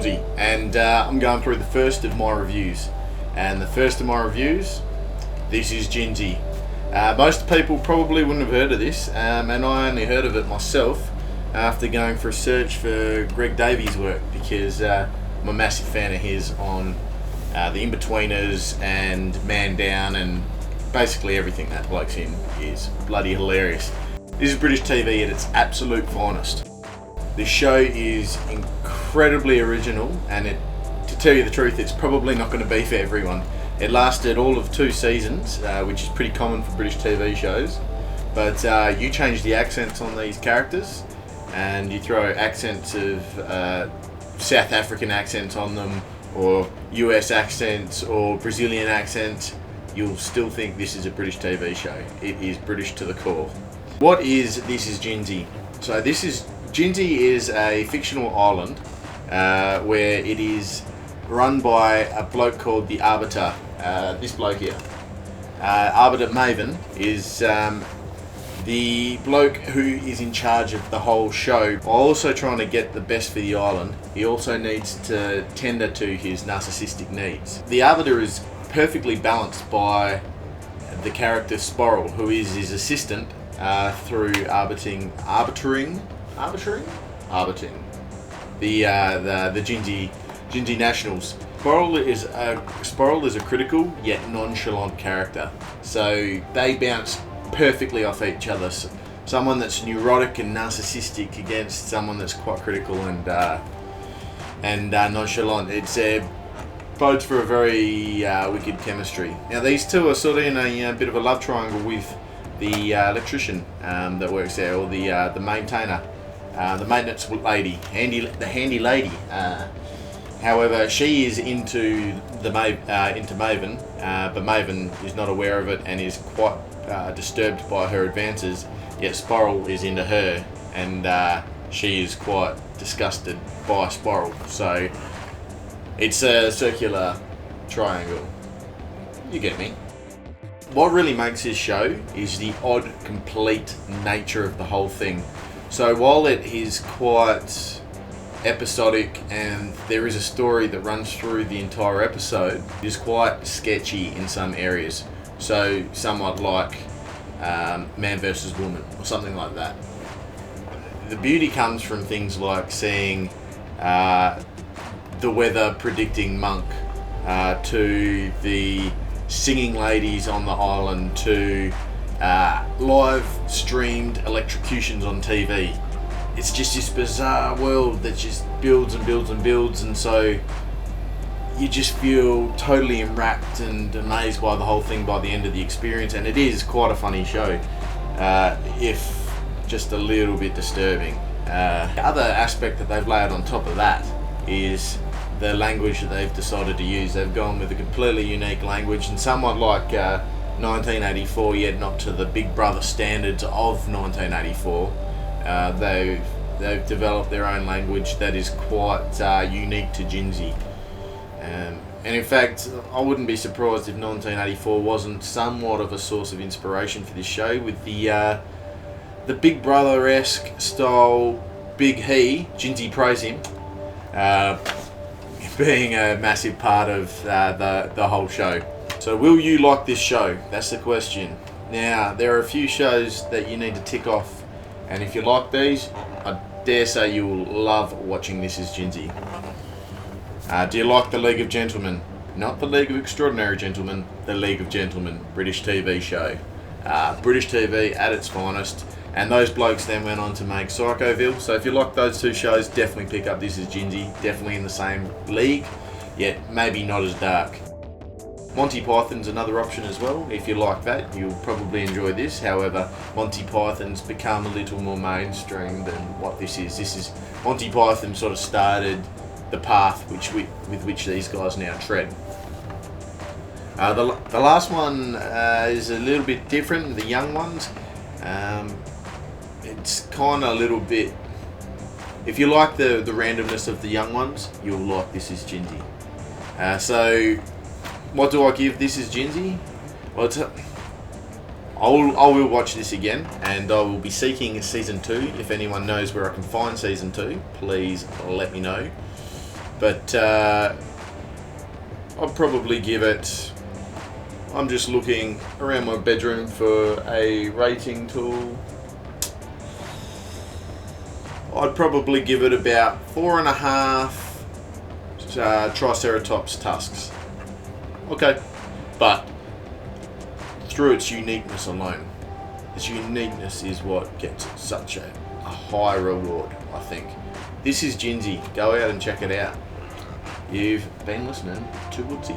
Wilsey, and I'm going through the first of my reviews. And the first of my reviews, this is Jinsy. Most people probably wouldn't have heard of this, and I only heard of it myself after going for a search for Greg Davies' work, because I'm a massive fan of his on The In-Betweeners and Man Down, and basically everything that bloke's in is bloody hilarious. This is British TV at its absolute finest. This show is incredibly original, and to tell you the truth, it's probably not going to be for everyone. It lasted all of 2 seasons, which is pretty common for British TV shows. But you change the accents on these characters, and you throw accents of South African accents on them, or US accents, or Brazilian accents, you'll still think this is a British TV show. It is British to the core. What is This Is Jinsy? So Jinsy is a fictional island where it is run by a bloke called the Arbiter. This bloke here. Arbiter Maven is the bloke who is in charge of the whole show, while also trying to get the best for the island. He also needs to tender to his narcissistic needs. The Arbiter is perfectly balanced by the character Sporrel, who is his assistant through arbiting the Jinsy Nationals. Sporrel is a critical yet nonchalant character, so they bounce perfectly off each other. Someone that's neurotic and narcissistic against someone that's quite critical and nonchalant. It's bodes for a very wicked chemistry. Now these two are sort of in a bit of a love triangle with the electrician that works there, or the maintainer, the maintenance lady, the handy lady. However, she is into Maven, but Maven is not aware of it and is quite disturbed by her advances. Yet Sporrel is into her, and she is quite disgusted by Sporrel. So it's a circular triangle. You get me? What really makes this show is the odd, complete nature of the whole thing. So while it is quite episodic and there is a story that runs through the entire episode, it is quite sketchy in some areas. So somewhat like Man vs. Woman or something like that. The beauty comes from things like seeing the weather predicting monk, to the singing ladies on the island, to live streamed electrocutions on TV. It's just this bizarre world that just builds and builds and builds, and so you just feel totally enwrapped and amazed by the whole thing by the end of the experience. And it is quite a funny show, if just a little bit disturbing. The other aspect that they've layered on top of that is the language that they've decided to use. They've gone with a completely unique language, and somewhat like 1984, yet not to the Big Brother standards of 1984. They've developed their own language that is quite unique to Jinsy. And in fact, I wouldn't be surprised if 1984 wasn't somewhat of a source of inspiration for this show, with the Big Brother-esque style Big He, Jinsy praise him, being a massive part of the whole show. So will you like this show? That's the question. Now, there are a few shows that you need to tick off, and if you like these, I dare say you will love watching This Is Jinsy. Do you like The League of Gentlemen? Not The League of Extraordinary Gentlemen, The League of Gentlemen, British TV show. British TV at its finest. And those blokes then went on to make Psychoville. So if you like those 2 shows, definitely pick up This Is Jinsy. Definitely in the same league, yet maybe not as dark. Monty Python's another option as well. If you like that, you'll probably enjoy this. However, Monty Python's become a little more mainstream than what this is. Monty Python sort of started the path with which these guys now tread. The last one is a little bit different. The young ones. It's kind of a little bit. If you like the randomness of the young ones, you'll like This Is Jinsy. So, what do I give This Is Jinsy? Well, I will watch this again, and I will be seeking season 2. If anyone knows where I can find season 2, please let me know. But I'd probably give it... I'm just looking around my bedroom for a rating tool. I'd probably give it about 4.5 Triceratops tusks. Okay, but through its uniqueness alone. Its uniqueness is what gets it such a high reward, I think. This is Jinsy. Go out and check it out. You've been listening to Woodsy.